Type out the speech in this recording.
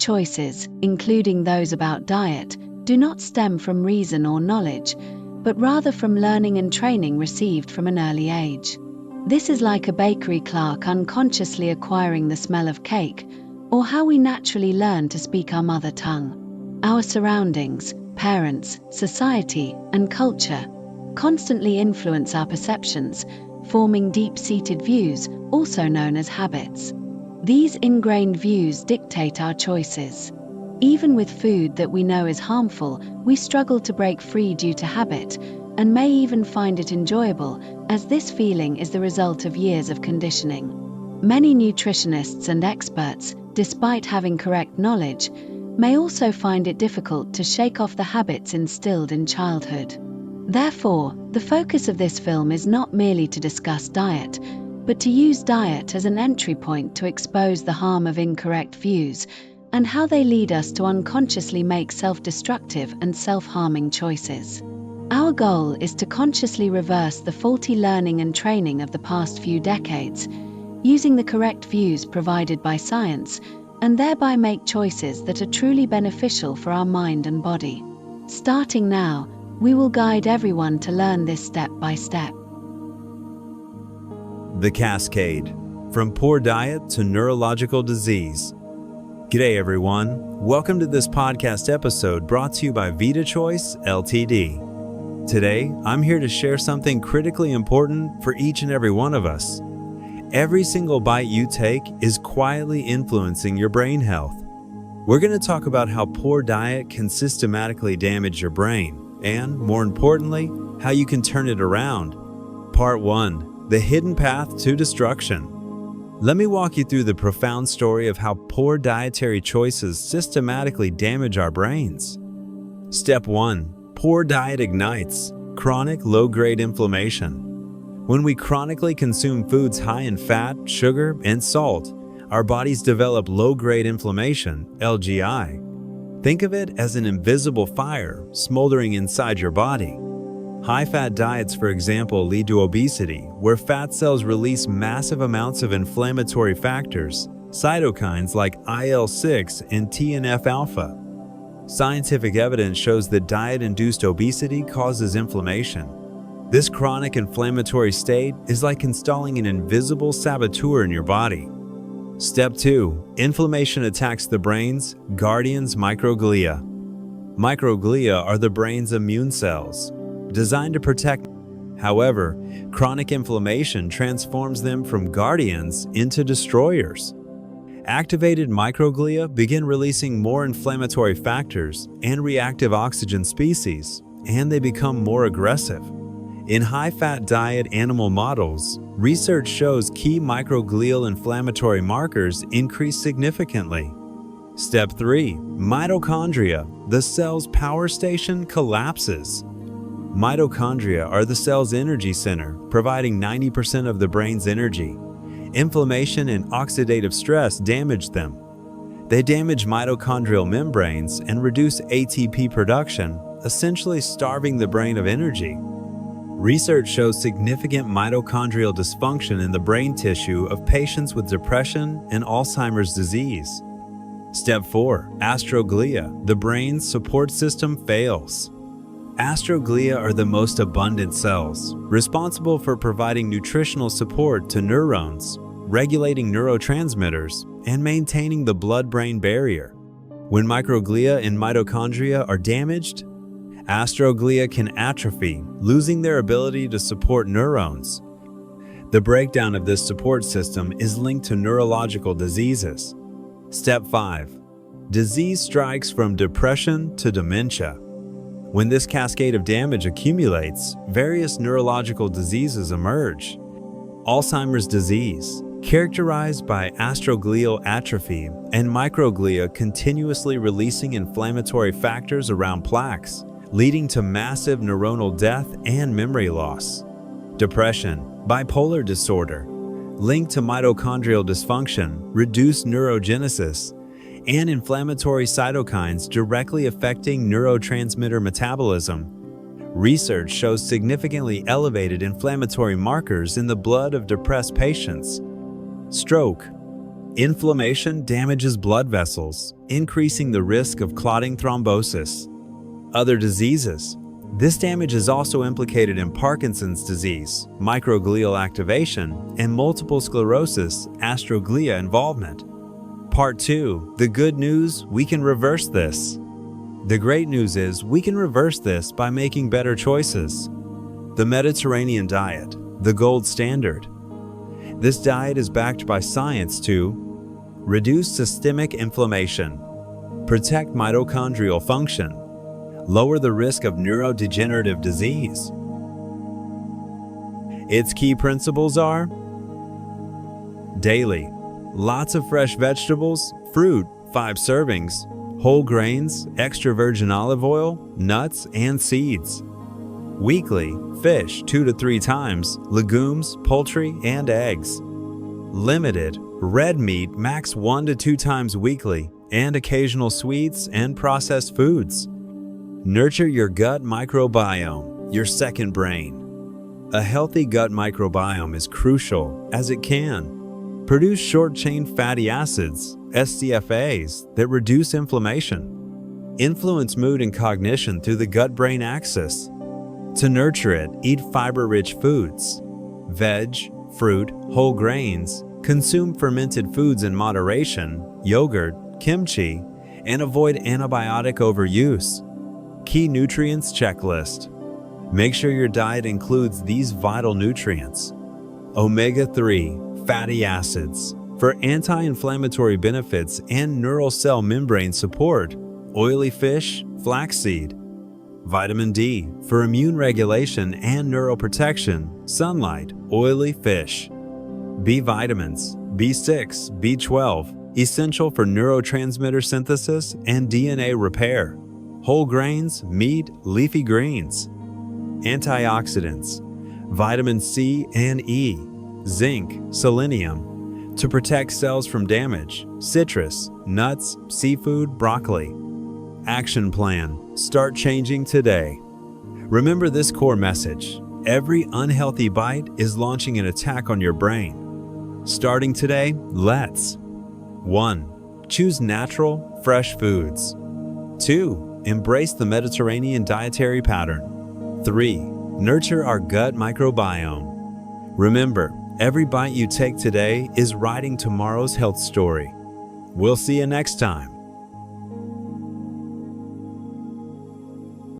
choices, including those about diet, do not stem from reason or knowledge, but rather from learning and training received from an early age. This is like a bakery clerk unconsciously acquiring the smell of cake, or how we naturally learn to speak our mother tongue. Our surroundings, parents, society, and culture constantly influence our perceptions, forming deep-seated views, also known as habits. These ingrained views dictate our choices. Even with food that we know is harmful, we struggle to break free due to habit, and may even find it enjoyable, as this feeling is the result of years of conditioning. Many nutritionists and experts, despite having correct knowledge, may also find it difficult to shake off the habits instilled in childhood. Therefore, the focus of this film is not merely to discuss diet, but to use diet as an entry point to expose the harm of incorrect views and how they lead us to unconsciously make self-destructive and self-harming choices. Our goal is to consciously reverse the faulty learning and training of the past few decades, using the correct views provided by science, and thereby make choices that are truly beneficial for our mind and body. Starting now, we will guide everyone to learn this step by step. The Cascade, from poor diet to neurological disease. G'day everyone, welcome to this podcast episode brought to you by VitaChoice Ltd. Today, I'm here to share something critically important for each and every one of us. Every single bite you take is quietly influencing your brain health. We're going to talk about how poor diet can systematically damage your brain, and more importantly, how you can turn it around. Part 1. The hidden path to destruction. Let me walk you through the profound story of how poor dietary choices systematically damage our brains. Step 1. Poor diet ignites chronic low-grade inflammation. When we chronically consume foods high in fat, sugar, and salt, our bodies develop low-grade inflammation, LGI. Think of it as an invisible fire smoldering inside your body. High-fat diets, for example, lead to obesity, where fat cells release massive amounts of inflammatory factors, cytokines like IL-6 and TNF-alpha. Scientific evidence shows that diet-induced obesity causes inflammation. This chronic inflammatory state is like installing an invisible saboteur in your body. Step 2. Inflammation attacks the brain's guardians microglia. Microglia are the brain's immune cells, designed to protect. However, chronic inflammation transforms them from guardians into destroyers. Activated microglia begin releasing more inflammatory factors and reactive oxygen species, and they become more aggressive. In high-fat diet animal models, research shows key microglial inflammatory markers increase significantly. Step 3. Mitochondria, the cell's power station, collapses. Mitochondria are the cell's energy center, providing 90% of the brain's energy. Inflammation and oxidative stress damage them. They damage mitochondrial membranes and reduce ATP production, essentially starving the brain of energy. Research shows significant mitochondrial dysfunction in the brain tissue of patients with depression and Alzheimer's disease. Step 4. Astroglia, the brain's support system, fails. Astroglia are the most abundant cells, responsible for providing nutritional support to neurons, regulating neurotransmitters, and maintaining the blood-brain barrier. When microglia and mitochondria are damaged, astroglia can atrophy, losing their ability to support neurons. The breakdown of this support system is linked to neurological diseases. Step 5. Disease strikes from depression to dementia. When this cascade of damage accumulates, various neurological diseases emerge. Alzheimer's disease, characterized by astroglial atrophy and microglia continuously releasing inflammatory factors around plaques, leading to massive neuronal death and memory loss. Depression, bipolar disorder, linked to mitochondrial dysfunction, reduced neurogenesis, and inflammatory cytokines directly affecting neurotransmitter metabolism. Research shows significantly elevated inflammatory markers in the blood of depressed patients. Stroke, Inflammation damages blood vessels, increasing the risk of clotting thrombosis. Other diseases. This damage is also implicated in Parkinson's disease, microglial activation, and multiple sclerosis, astroglia involvement. Part 2. The good news, we can reverse this. The great news is we can reverse this by making better choices. The Mediterranean diet, the gold standard. This diet is backed by science to reduce systemic inflammation, protect mitochondrial function, lower the risk of neurodegenerative disease. Its key principles are daily, lots of fresh vegetables, fruit, 5 servings, whole grains, extra virgin olive oil, nuts, and seeds. Weekly, fish 2 to 3 times, legumes, poultry, and eggs. Limited, red meat max 1 to 2 times weekly, and occasional sweets and processed foods. Nurture your gut microbiome, your second brain. A healthy gut microbiome is crucial as it can produce short-chain fatty acids, SCFAs, that reduce inflammation, influence mood and cognition through the gut-brain axis. To nurture it, eat fiber-rich foods, veg, fruit, whole grains, consume fermented foods in moderation, yogurt, kimchi, and avoid antibiotic overuse. Key nutrients checklist. Make sure your diet includes these vital nutrients. Omega-3 fatty acids for anti-inflammatory benefits and neural cell membrane support, oily fish, flaxseed. Vitamin D for immune regulation and neuroprotection, sunlight, oily fish. B vitamins, B6, B12, essential for neurotransmitter synthesis and DNA repair. Whole grains, meat, leafy greens. Antioxidants, vitamin C and E, zinc, selenium, to protect cells from damage, citrus, nuts, seafood, broccoli. Action plan, start changing today. Remember this core message: every unhealthy bite is launching an attack on your brain. Starting today, let's 1. Choose natural, fresh foods. 2. Embrace the Mediterranean dietary pattern. 3. Nurture our gut microbiome. Remember, every bite you take today is writing tomorrow's health story. We'll see you next time.